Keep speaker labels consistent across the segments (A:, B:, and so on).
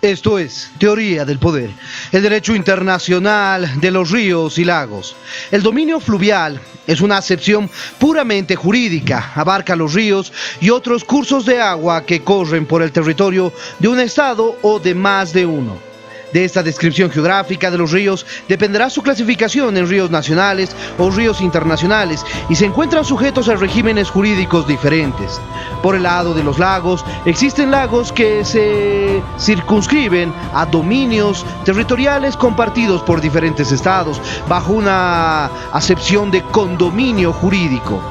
A: Esto es Teoría del Poder, el derecho internacional de los ríos y lagos. El dominio fluvial es una acepción puramente jurídica, abarca los ríos y otros cursos de agua que corren por el territorio de un estado o de más de uno. De esta descripción geográfica de los ríos dependerá su clasificación en ríos nacionales o ríos internacionales y se encuentran sujetos a regímenes jurídicos diferentes. Por el lado de los lagos, existen lagos que se circunscriben a dominios territoriales compartidos por diferentes estados bajo una acepción de condominio jurídico.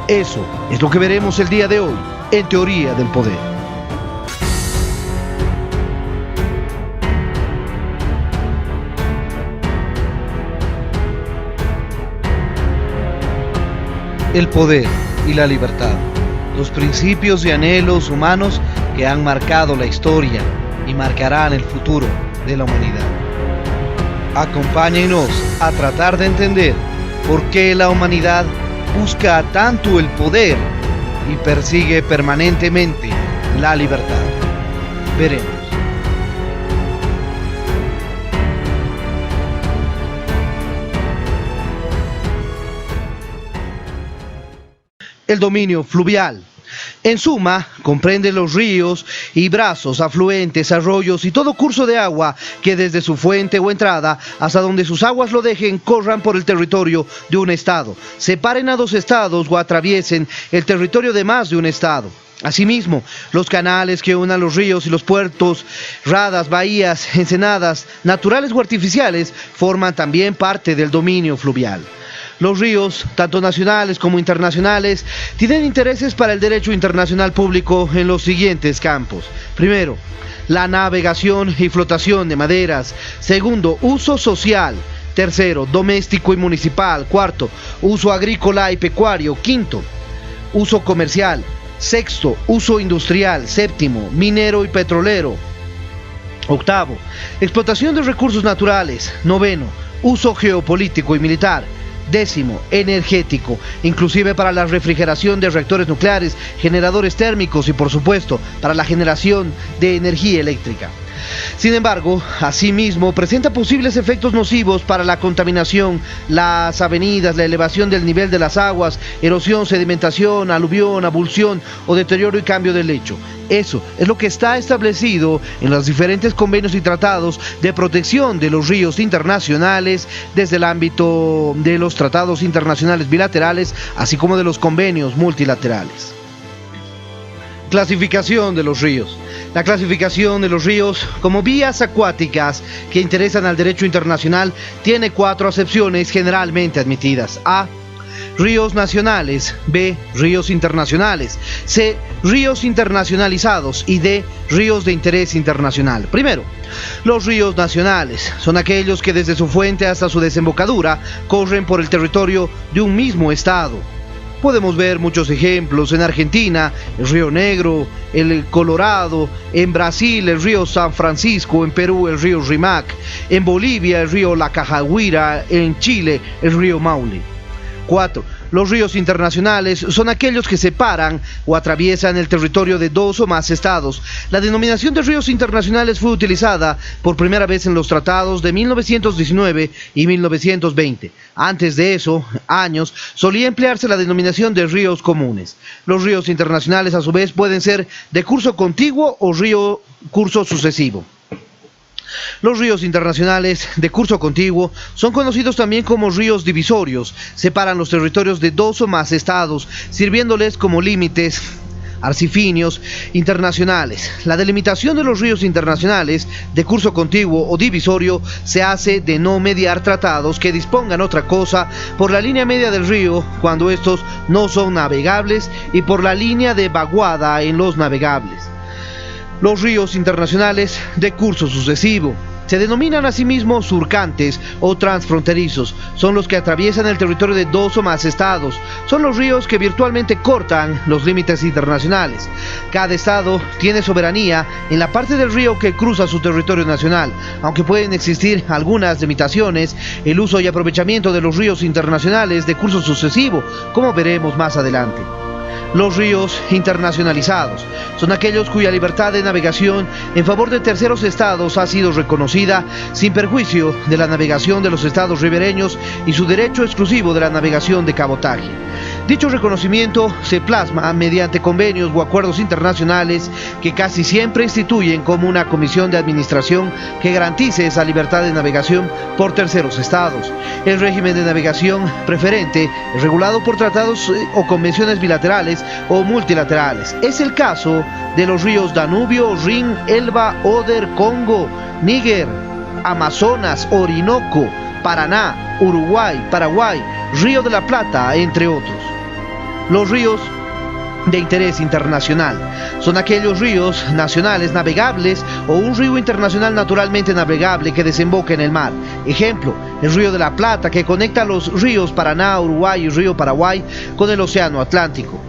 A: Eso es lo que veremos el día de hoy en Teoría del Poder. El poder y la libertad, los principios y anhelos humanos que han marcado la historia y marcarán el futuro de la humanidad. Acompáñenos a tratar de entender por qué la humanidad busca tanto el poder y persigue permanentemente la libertad. Veremos. El dominio fluvial. En suma, comprende los ríos y brazos, afluentes, arroyos y todo curso de agua que desde su fuente o entrada hasta donde sus aguas lo dejen corran por el territorio de un estado, separen a dos estados o atraviesen el territorio de más de un estado. Asimismo, los canales que unan los ríos y los puertos, radas, bahías, ensenadas, naturales o artificiales, forman también parte del dominio fluvial. Los ríos, tanto nacionales como internacionales, tienen intereses para el derecho internacional público en los siguientes campos. Primero, la navegación y flotación de maderas. Segundo, uso social. Tercero, doméstico y municipal. Cuarto, uso agrícola y pecuario. Quinto, uso comercial. Sexto, uso industrial. Séptimo, minero y petrolero. Octavo, explotación de recursos naturales. Noveno, uso geopolítico y militar. Décimo, energético, inclusive para la refrigeración de reactores nucleares, generadores térmicos y por supuesto para la generación de energía eléctrica. Sin embargo, asimismo presenta posibles efectos nocivos para la contaminación, las avenidas, la elevación del nivel de las aguas, erosión, sedimentación, aluvión, abulsión o deterioro y cambio de lecho. Eso es lo que está establecido en los diferentes convenios y tratados de protección de los ríos internacionales desde el ámbito de los tratados internacionales bilaterales, así como de los convenios multilaterales. Clasificación de los ríos. La clasificación de los ríos como vías acuáticas que interesan al derecho internacional tiene 4 acepciones generalmente admitidas. A. Ríos nacionales. B. Ríos internacionales. C. Ríos internacionalizados. Y D. Ríos de interés internacional. Primero, los ríos nacionales son aquellos que desde su fuente hasta su desembocadura corren por el territorio de un mismo estado. Podemos ver muchos ejemplos en Argentina, el río Negro, el Colorado, en Brasil el río San Francisco, en Perú el río Rímac, en Bolivia el río La Cajahuira, en Chile el río Maule. 4. Los ríos internacionales son aquellos que separan o atraviesan el territorio de 2 o más estados. La denominación de ríos internacionales fue utilizada por primera vez en los tratados de 1919 y 1920. Antes de eso, años, solía emplearse la denominación de ríos comunes. Los ríos internacionales a su vez pueden ser de curso contiguo o río curso sucesivo. Los ríos internacionales de curso contiguo son conocidos también como ríos divisorios. Separan los territorios de 2 o más estados, sirviéndoles como límites arcifinios internacionales. La delimitación de los ríos internacionales de curso contiguo o divisorio se hace de no mediar tratados que dispongan otra cosa por la línea media del río cuando estos no son navegables y por la línea de vaguada en los navegables. Los ríos internacionales de curso sucesivo se denominan asimismo surcantes o transfronterizos. Son los que atraviesan el territorio de 2 o más estados. Son los ríos que virtualmente cortan los límites internacionales. Cada estado tiene soberanía en la parte del río que cruza su territorio nacional. Aunque pueden existir algunas limitaciones, el uso y aprovechamiento de los ríos internacionales de curso sucesivo, como veremos más adelante. Los ríos internacionalizados son aquellos cuya libertad de navegación en favor de terceros estados ha sido reconocida sin perjuicio de la navegación de los estados ribereños y su derecho exclusivo de la navegación de cabotaje. Dicho reconocimiento se plasma mediante convenios o acuerdos internacionales que casi siempre instituyen como una comisión de administración que garantice esa libertad de navegación por terceros estados. El régimen de navegación preferente es regulado por tratados o convenciones bilaterales o multilaterales. Es el caso de los ríos Danubio, Rin, Elba, Oder, Congo, Níger, Amazonas, Orinoco, Paraná, Uruguay, Paraguay, Río de la Plata, entre otros. Los ríos de interés internacional son aquellos ríos nacionales navegables o un río internacional naturalmente navegable que desemboca en el mar. Ejemplo, el Río de la Plata, que conecta los ríos Paraná, Uruguay y Río Paraguay con el Océano Atlántico.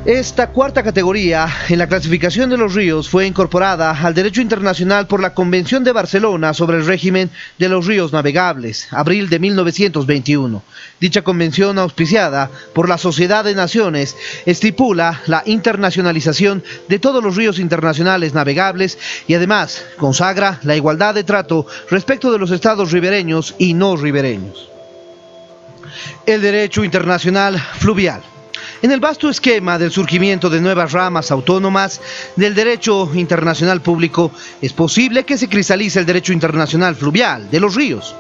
A: Esta cuarta categoría en la clasificación de los ríos fue incorporada al derecho internacional por la Convención de Barcelona sobre el régimen de los ríos navegables, abril de 1921. Dicha convención, auspiciada por la Sociedad de Naciones, estipula la internacionalización de todos los ríos internacionales navegables y además consagra la igualdad de trato respecto de los estados ribereños y no ribereños. El derecho internacional fluvial. En el vasto esquema del surgimiento de nuevas ramas autónomas del derecho internacional público, es posible que se cristalice el derecho internacional fluvial de los ríos.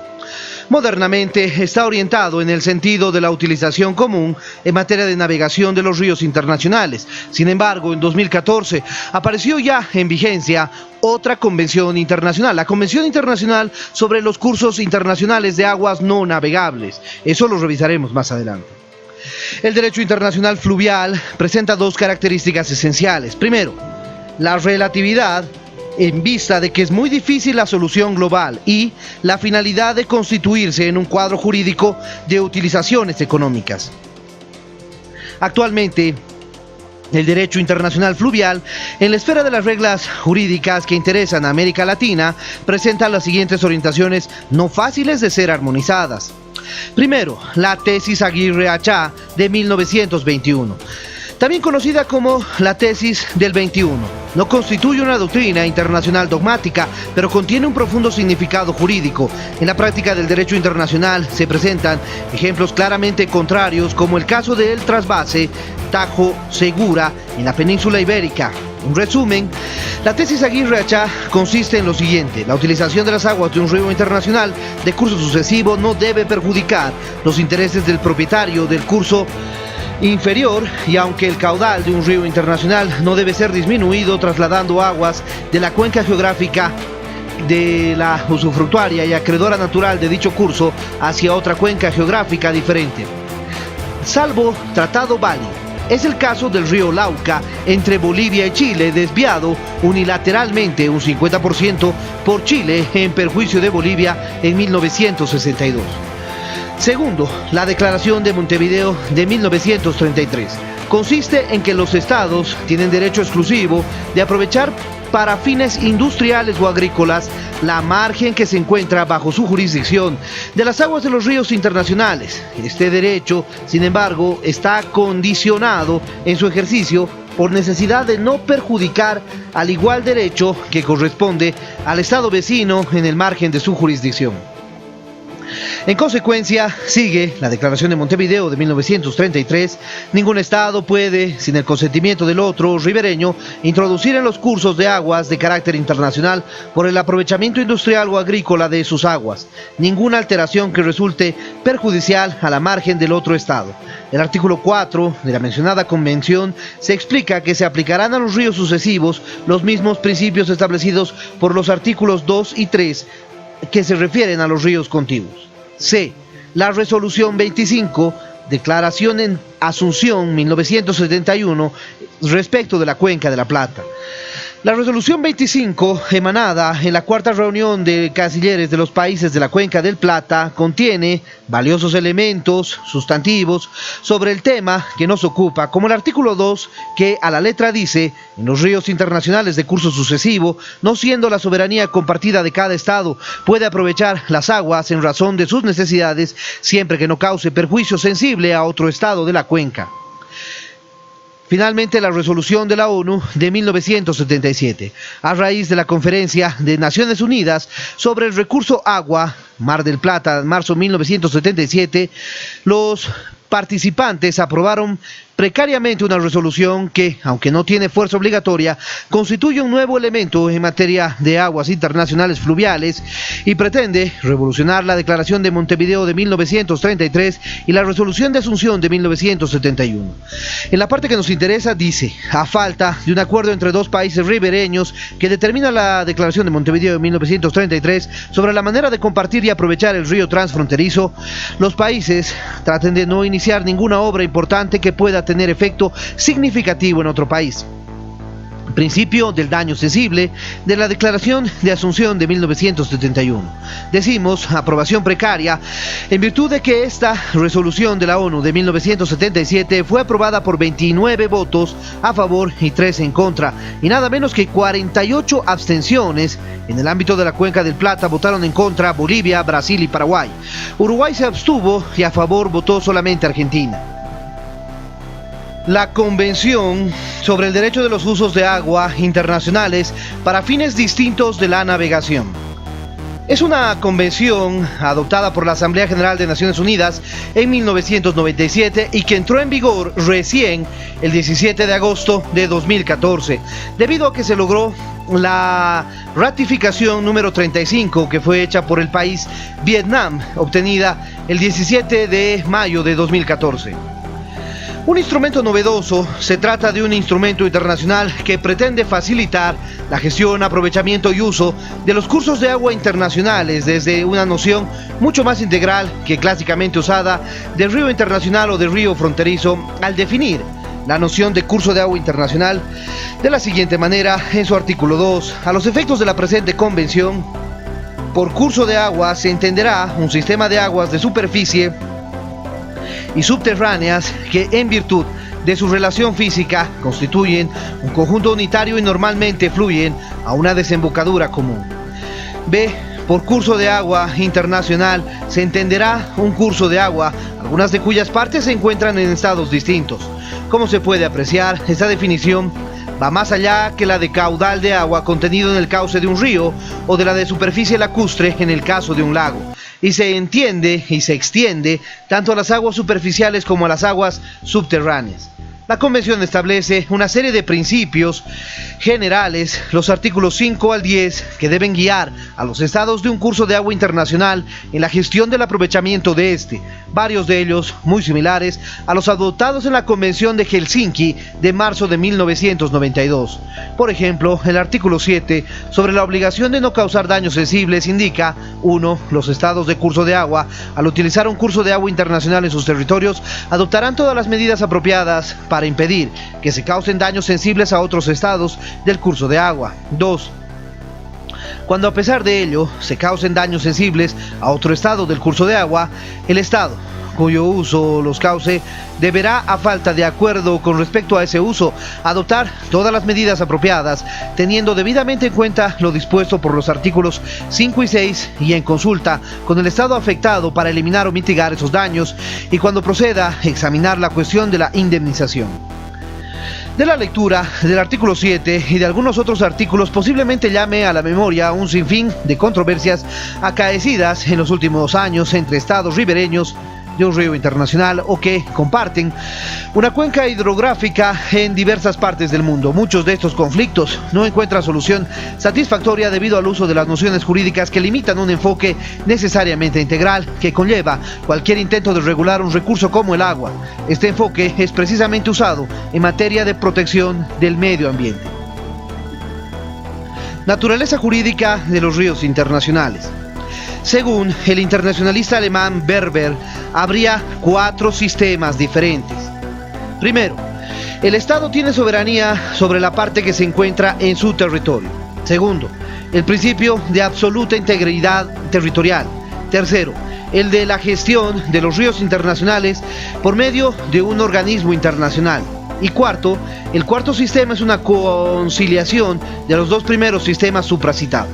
A: Modernamente está orientado en el sentido de la utilización común en materia de navegación de los ríos internacionales. Sin embargo, en 2014 apareció ya en vigencia otra convención internacional, la Convención Internacional sobre los Cursos Internacionales de Aguas No Navegables. Eso lo revisaremos más adelante. El derecho internacional fluvial presenta dos características esenciales. Primero, la relatividad en vista de que es muy difícil la solución global y la finalidad de constituirse en un cuadro jurídico de utilizaciones económicas. Actualmente, el derecho internacional fluvial, en la esfera de las reglas jurídicas que interesan a América Latina, presenta las siguientes orientaciones no fáciles de ser armonizadas. Primero, la tesis Aguirre-Achá de 1921, también conocida como la tesis del 21. No constituye una doctrina internacional dogmática, pero contiene un profundo significado jurídico. En la práctica del derecho internacional se presentan ejemplos claramente contrarios, como el caso del trasvase Tajo Segura en la península ibérica. En resumen, la tesis Aguirre-Achá consiste en lo siguiente: la utilización de las aguas de un río internacional de curso sucesivo no debe perjudicar los intereses del propietario del curso inferior, y aunque el caudal de un río internacional no debe ser disminuido trasladando aguas de la cuenca geográfica de la usufructuaria y acreedora natural de dicho curso hacia otra cuenca geográfica diferente, salvo Tratado Bali. Es el caso del río Lauca entre Bolivia y Chile, desviado unilateralmente un 50% por Chile en perjuicio de Bolivia en 1962. Segundo, la Declaración de Montevideo de 1933. Consiste en que los estados tienen derecho exclusivo de aprovechar para fines industriales o agrícolas la margen que se encuentra bajo su jurisdicción de las aguas de los ríos internacionales. Este derecho, sin embargo, está condicionado en su ejercicio por necesidad de no perjudicar al igual derecho que corresponde al estado vecino en el margen de su jurisdicción. En consecuencia, sigue la Declaración de Montevideo de 1933, ningún estado puede, sin el consentimiento del otro ribereño, introducir en los cursos de aguas de carácter internacional por el aprovechamiento industrial o agrícola de sus aguas, ninguna alteración que resulte perjudicial a la margen del otro estado. El artículo 4 de la mencionada convención se explica que se aplicarán a los ríos sucesivos los mismos principios establecidos por los artículos 2 y 3 que se refieren a los ríos contiguos. C. La Resolución 25, Declaración en Asunción 1971, respecto de la Cuenca de la Plata. La Resolución 25, emanada en la cuarta reunión de cancilleres de los países de la Cuenca del Plata, contiene valiosos elementos sustantivos sobre el tema que nos ocupa, como el artículo 2, que a la letra dice: en los ríos internacionales de curso sucesivo, no siendo la soberanía compartida de cada estado, puede aprovechar las aguas en razón de sus necesidades, siempre que no cause perjuicio sensible a otro estado de la cuenca. Finalmente, la resolución de la ONU de 1977, a raíz de la Conferencia de Naciones Unidas sobre el recurso agua, Mar del Plata, marzo 1977, los participantes aprobaron precariamente una resolución que, aunque no tiene fuerza obligatoria, constituye un nuevo elemento en materia de aguas internacionales fluviales y pretende revolucionar la Declaración de Montevideo de 1933 y la Resolución de Asunción de 1971. En la parte que nos interesa dice, a falta de un acuerdo entre dos países ribereños que determina la Declaración de Montevideo de 1933 sobre la manera de compartir y aprovechar el río transfronterizo, los países traten de no iniciar ninguna obra importante que pueda tener efecto significativo en otro país. Principio del daño sensible de la Declaración de Asunción de 1971. Decimos aprobación precaria en virtud de que esta resolución de la ONU de 1977 fue aprobada por 29 votos a favor y 3 en contra, y nada menos que 48 abstenciones. En el ámbito de la Cuenca del Plata votaron en contra Bolivia, Brasil y Paraguay. Uruguay se abstuvo y a favor votó solamente Argentina. La Convención sobre el Derecho de los Usos de Agua Internacionales para fines distintos de la navegación. Es una convención adoptada por la Asamblea General de Naciones Unidas en 1997 y que entró en vigor recién el 17 de agosto de 2014, debido a que se logró la ratificación número 35 que fue hecha por el país Vietnam, obtenida el 17 de mayo de 2014. Un instrumento novedoso, se trata de un instrumento internacional que pretende facilitar la gestión, aprovechamiento y uso de los cursos de agua internacionales desde una noción mucho más integral que clásicamente usada de río internacional o de río fronterizo, al definir la noción de curso de agua internacional de la siguiente manera en su artículo 2. A los efectos de la presente convención, por curso de agua se entenderá un sistema de aguas de superficie y subterráneas que en virtud de su relación física constituyen un conjunto unitario y normalmente fluyen a una desembocadura común. B. Por curso de agua internacional se entenderá un curso de agua, algunas de cuyas partes se encuentran en estados distintos. Como se puede apreciar, esta definición va más allá que la de caudal de agua contenido en el cauce de un río o de la de superficie lacustre en el caso de un lago, y se entiende y se extiende tanto a las aguas superficiales como a las aguas subterráneas. La Convención establece una serie de principios generales, los artículos 5 al 10, que deben guiar a los estados de un curso de agua internacional en la gestión del aprovechamiento de este, varios de ellos muy similares a los adoptados en la Convención de Helsinki de marzo de 1992. Por ejemplo, el artículo 7, sobre la obligación de no causar daños sensibles, indica: 1. Los estados de curso de agua, al utilizar un curso de agua internacional en sus territorios, adoptarán todas las medidas apropiadas para impedir que se causen daños sensibles a otros estados del curso de agua. 2. Cuando a pesar de ello se causen daños sensibles a otro estado del curso de agua, el estado cuyo uso los cause deberá, a falta de acuerdo con respecto a ese uso, adoptar todas las medidas apropiadas, teniendo debidamente en cuenta lo dispuesto por los artículos 5 y 6 y en consulta con el estado afectado para eliminar o mitigar esos daños, y cuando proceda, examinar la cuestión de la indemnización. De la lectura del artículo 7 y de algunos otros artículos posiblemente llame a la memoria un sinfín de controversias acaecidas en los últimos años entre estados ribereños de un río internacional o que comparten una cuenca hidrográfica en diversas partes del mundo. Muchos de estos conflictos no encuentran solución satisfactoria debido al uso de las nociones jurídicas que limitan un enfoque necesariamente integral que conlleva cualquier intento de regular un recurso como el agua. Este enfoque es precisamente usado en materia de protección del medio ambiente. Naturaleza jurídica de los ríos internacionales. Según el internacionalista alemán Berber, habría 4 sistemas diferentes. Primero, el Estado tiene soberanía sobre la parte que se encuentra en su territorio. Segundo, el principio de absoluta integridad territorial. Tercero, el de la gestión de los ríos internacionales por medio de un organismo internacional. Y cuarto, el cuarto sistema es una conciliación de los 2 primeros sistemas supracitados.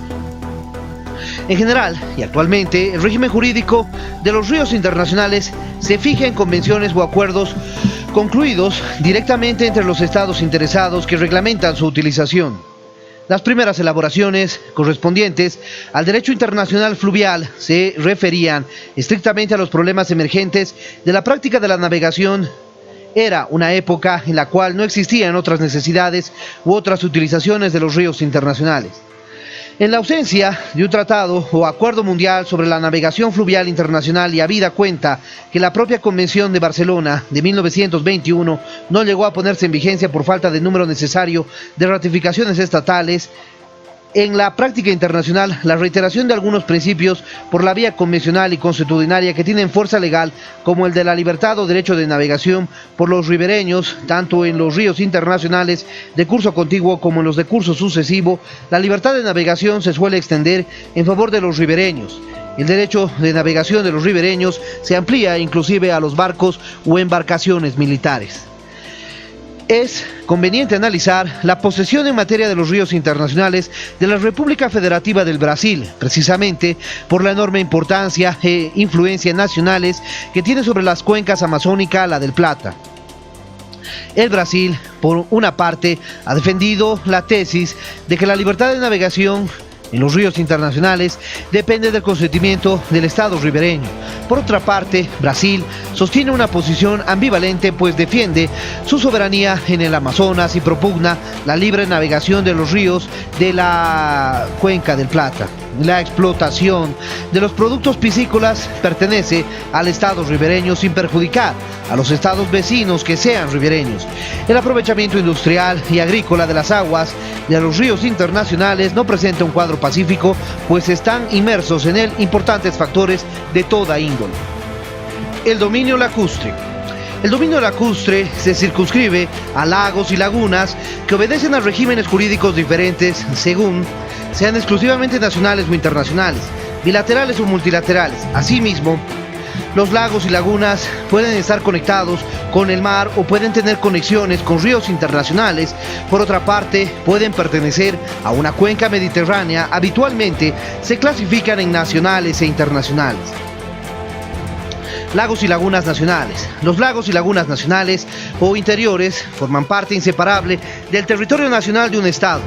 A: En general, y actualmente, el régimen jurídico de los ríos internacionales se fija en convenciones o acuerdos concluidos directamente entre los estados interesados que reglamentan su utilización. Las primeras elaboraciones correspondientes al derecho internacional fluvial se referían estrictamente a los problemas emergentes de la práctica de la navegación. Era una época en la cual no existían otras necesidades u otras utilizaciones de los ríos internacionales. En la ausencia de un tratado o acuerdo mundial sobre la navegación fluvial internacional y habida cuenta que la propia Convención de Barcelona de 1921 no llegó a ponerse en vigencia por falta de número necesario de ratificaciones estatales, en la práctica internacional, la reiteración de algunos principios por la vía convencional y consuetudinaria que tienen fuerza legal, como el de la libertad o derecho de navegación por los ribereños, tanto en los ríos internacionales de curso contiguo como en los de curso sucesivo, la libertad de navegación se suele extender en favor de los ribereños. El derecho de navegación de los ribereños se amplía inclusive a los barcos o embarcaciones militares. Es conveniente analizar la posesión en materia de los ríos internacionales de la República Federativa del Brasil, precisamente por la enorme importancia e influencia nacionales que tiene sobre las cuencas amazónica, la del Plata. El Brasil, por una parte, ha defendido la tesis de que la libertad de navegación en los ríos internacionales depende del consentimiento del Estado ribereño. Por otra parte, Brasil sostiene una posición ambivalente, pues defiende su soberanía en el Amazonas y propugna la libre navegación de los ríos de la cuenca del Plata. La explotación de los productos piscícolas pertenece al Estado ribereño sin perjudicar a los estados vecinos que sean ribereños. El aprovechamiento industrial y agrícola de las aguas de los ríos internacionales no presenta un cuadro pacífico, pues están inmersos en él importantes factores de toda índole. El dominio lacustre. El dominio lacustre se circunscribe a lagos y lagunas que obedecen a regímenes jurídicos diferentes según sean exclusivamente nacionales o internacionales, bilaterales o multilaterales. Asimismo, los lagos y lagunas pueden estar conectados con el mar o pueden tener conexiones con ríos internacionales. Por otra parte, pueden pertenecer a una cuenca mediterránea. Habitualmente se clasifican en nacionales e internacionales. Lagos y lagunas nacionales. Los lagos y lagunas nacionales o interiores forman parte inseparable del territorio nacional de un estado,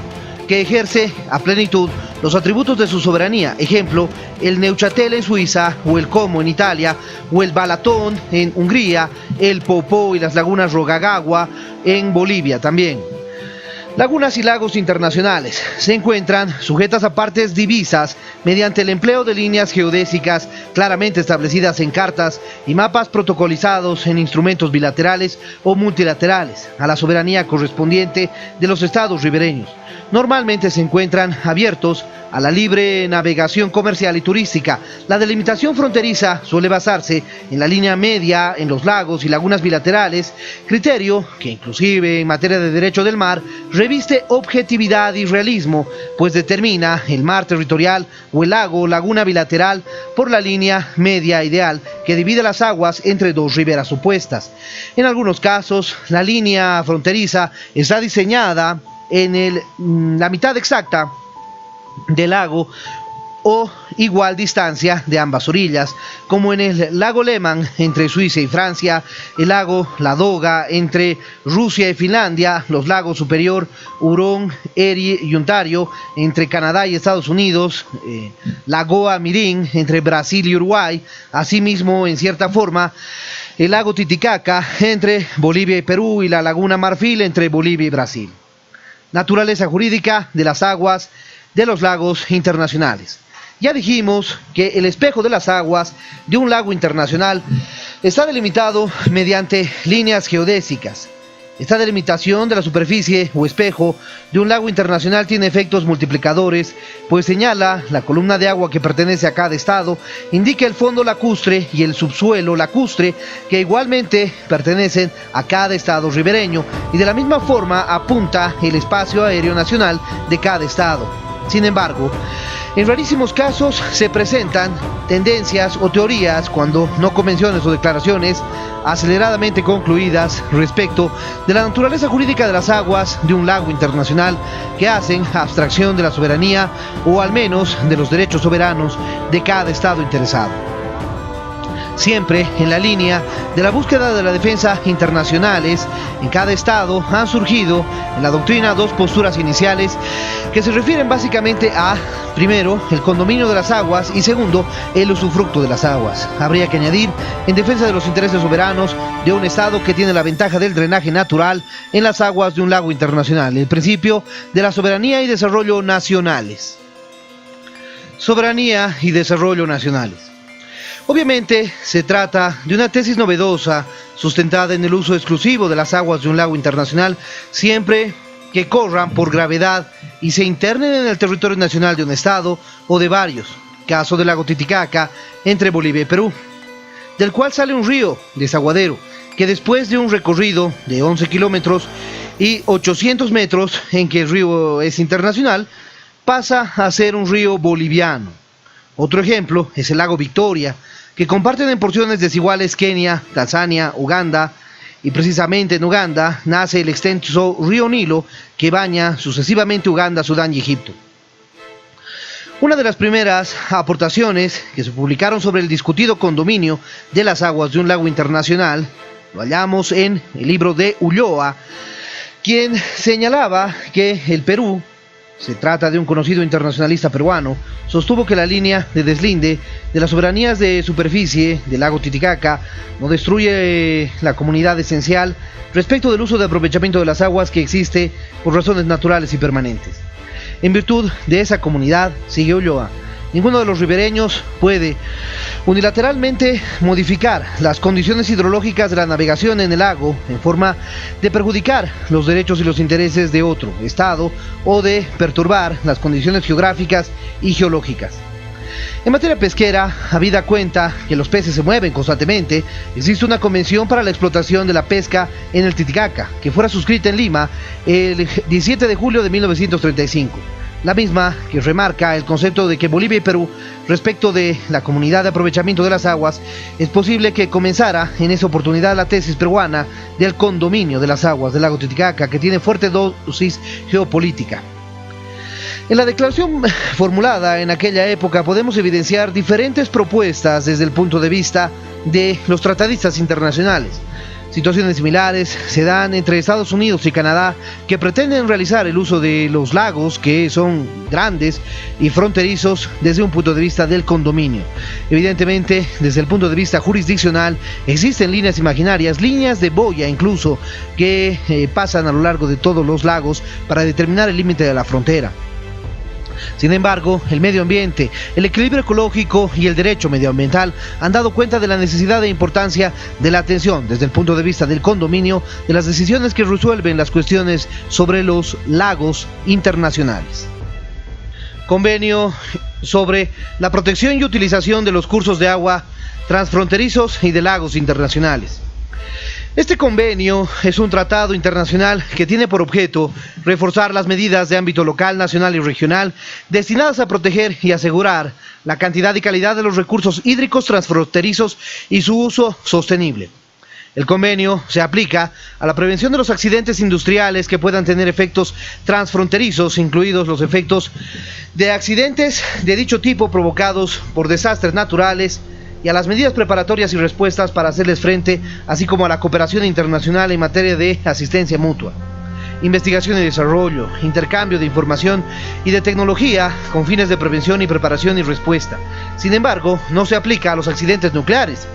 A: que ejerce a plenitud los atributos de su soberanía. Ejemplo, el Neuchâtel en Suiza, o el Como en Italia, o el Balatón en Hungría, el Popó y las lagunas Rogagagua en Bolivia también. Lagunas y lagos internacionales se encuentran sujetas a partes divisas mediante el empleo de líneas geodésicas claramente establecidas en cartas y mapas protocolizados en instrumentos bilaterales o multilaterales a la soberanía correspondiente de los estados ribereños. Normalmente se encuentran abiertos a la libre navegación comercial y turística. La delimitación fronteriza suele basarse en la línea media en los lagos y lagunas bilaterales, criterio que inclusive en materia de derecho del mar reviste objetividad y realismo, pues determina el mar territorial o el lago o laguna bilateral por la línea media ideal que divide las aguas entre dos riberas opuestas. En algunos casos, la línea fronteriza está diseñada en la mitad exacta del lago o igual distancia de ambas orillas, como en el lago Lemán entre Suiza y Francia, el lago Ladoga entre Rusia y Finlandia, los lagos Superior, Hurón, Erie y Ontario entre Canadá y Estados Unidos, Lagoa Mirim entre Brasil y Uruguay, asimismo en cierta forma el lago Titicaca entre Bolivia y Perú y la laguna Marfil entre Bolivia y Brasil. Naturaleza jurídica de las aguas de los lagos internacionales. Ya dijimos que el espejo de las aguas de un lago internacional está delimitado mediante líneas geodésicas. Esta delimitación de la superficie o espejo de un lago internacional tiene efectos multiplicadores, pues señala la columna de agua que pertenece a cada estado, indica el fondo lacustre y el subsuelo lacustre que igualmente pertenecen a cada estado ribereño, y de la misma forma apunta el espacio aéreo nacional de cada estado. Sin embargo, en rarísimos casos se presentan tendencias o teorías, cuando no convenciones o declaraciones aceleradamente concluidas respecto de la naturaleza jurídica de las aguas de un lago internacional, que hacen abstracción de la soberanía o al menos de los derechos soberanos de cada estado interesado. Siempre en la línea de la búsqueda de la defensa internacionales, en cada estado han surgido en la doctrina dos posturas iniciales que se refieren básicamente a, primero, el condominio de las aguas y segundo, el usufructo de las aguas. Habría que añadir, en defensa de los intereses soberanos de un estado que tiene la ventaja del drenaje natural en las aguas de un lago internacional, el principio de la soberanía y desarrollo nacionales. Soberanía y desarrollo nacionales. Obviamente se trata de una tesis novedosa sustentada en el uso exclusivo de las aguas de un lago internacional siempre que corran por gravedad y se internen en el territorio nacional de un estado o de varios, caso del lago Titicaca entre Bolivia y Perú, del cual sale un río desaguadero que después de un recorrido de 11 kilómetros y 800 metros en que el río es internacional, pasa a ser un río boliviano. Otro ejemplo es el lago Victoria, que comparten en porciones desiguales Kenia, Tanzania, Uganda, y precisamente en Uganda nace el extenso río Nilo que baña sucesivamente Uganda, Sudán y Egipto. Una de las primeras aportaciones que se publicaron sobre el discutido condominio de las aguas de un lago internacional lo hallamos en el libro de Ulloa, quien señalaba que el Perú, se trata de un conocido internacionalista peruano, sostuvo que la línea de deslinde de las soberanías de superficie del lago Titicaca no destruye la comunidad esencial respecto del uso de aprovechamiento de las aguas que existe por razones naturales y permanentes. En virtud de esa comunidad, sigue Ulloa, ninguno de los ribereños puede unilateralmente modificar las condiciones hidrológicas de la navegación en el lago en forma de perjudicar los derechos y los intereses de otro estado o de perturbar las condiciones geográficas y geológicas. En materia pesquera, habida cuenta que los peces se mueven constantemente, existe una convención para la explotación de la pesca en el Titicaca, que fuera suscrita en Lima el 17 de julio de 1935. La misma que remarca el concepto de que Bolivia y Perú, respecto de la comunidad de aprovechamiento de las aguas, es posible que comenzara en esa oportunidad la tesis peruana del condominio de las aguas del lago Titicaca, que tiene fuerte dosis geopolítica. En la declaración formulada en aquella época podemos evidenciar diferentes propuestas desde el punto de vista de los tratadistas internacionales. Situaciones similares se dan entre Estados Unidos y Canadá, que pretenden realizar el uso de los lagos, que son grandes y fronterizos, desde un punto de vista del condominio. Evidentemente, desde el punto de vista jurisdiccional, existen líneas imaginarias, líneas de boya incluso, que pasan a lo largo de todos los lagos para determinar el límite de la frontera. Sin embargo, el medio ambiente, el equilibrio ecológico y el derecho medioambiental han dado cuenta de la necesidad e importancia de la atención desde el punto de vista del condominio de las decisiones que resuelven las cuestiones sobre los lagos internacionales. Convenio sobre la protección y utilización de los cursos de agua transfronterizos y de lagos internacionales. Este convenio es un tratado internacional que tiene por objeto reforzar las medidas de ámbito local, nacional y regional destinadas a proteger y asegurar la cantidad y calidad de los recursos hídricos transfronterizos y su uso sostenible. El convenio se aplica a la prevención de los accidentes industriales que puedan tener efectos transfronterizos, incluidos los efectos de accidentes de dicho tipo provocados por desastres naturales, y a las medidas preparatorias y respuestas para hacerles frente, así como a la cooperación internacional en materia de asistencia mutua, investigación y desarrollo, intercambio de información y de tecnología con fines de prevención y preparación y respuesta. Sin embargo, no se aplica a los accidentes nucleares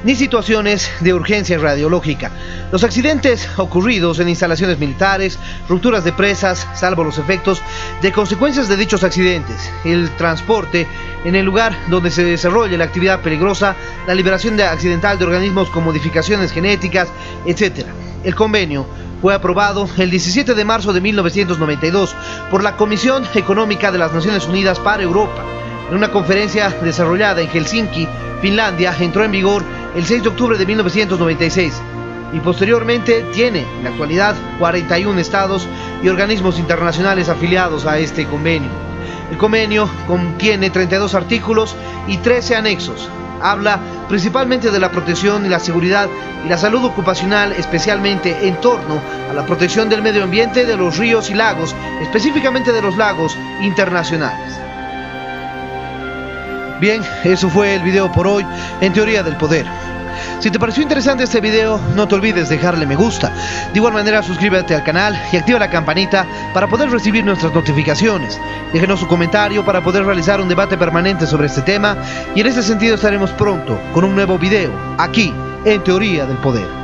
A: ni situaciones de urgencia radiológica. Los accidentes ocurridos en instalaciones militares, rupturas de presas, salvo los efectos de consecuencias de dichos accidentes, el transporte en el lugar donde se desarrolle la actividad peligrosa, la liberación accidental de organismos con modificaciones genéticas, etc. El convenio fue aprobado el 17 de marzo de 1992 por la Comisión Económica de las Naciones Unidas para Europa. En una conferencia desarrollada en Helsinki, Finlandia, entró en vigor el 6 de octubre de 1996 y posteriormente tiene en la actualidad 41 estados y organismos internacionales afiliados a este convenio. El convenio contiene 32 artículos y 13 anexos. Habla principalmente de la protección y la seguridad y la salud ocupacional, especialmente en torno a la protección del medio ambiente, de los ríos y lagos, específicamente de los lagos internacionales. Bien, eso fue el video por hoy en Teoría del Poder. Si te pareció interesante este video, no te olvides dejarle me gusta. De igual manera, suscríbete al canal y activa la campanita para poder recibir nuestras notificaciones. Déjenos su comentario para poder realizar un debate permanente sobre este tema, y en ese sentido estaremos pronto con un nuevo video aquí en Teoría del Poder.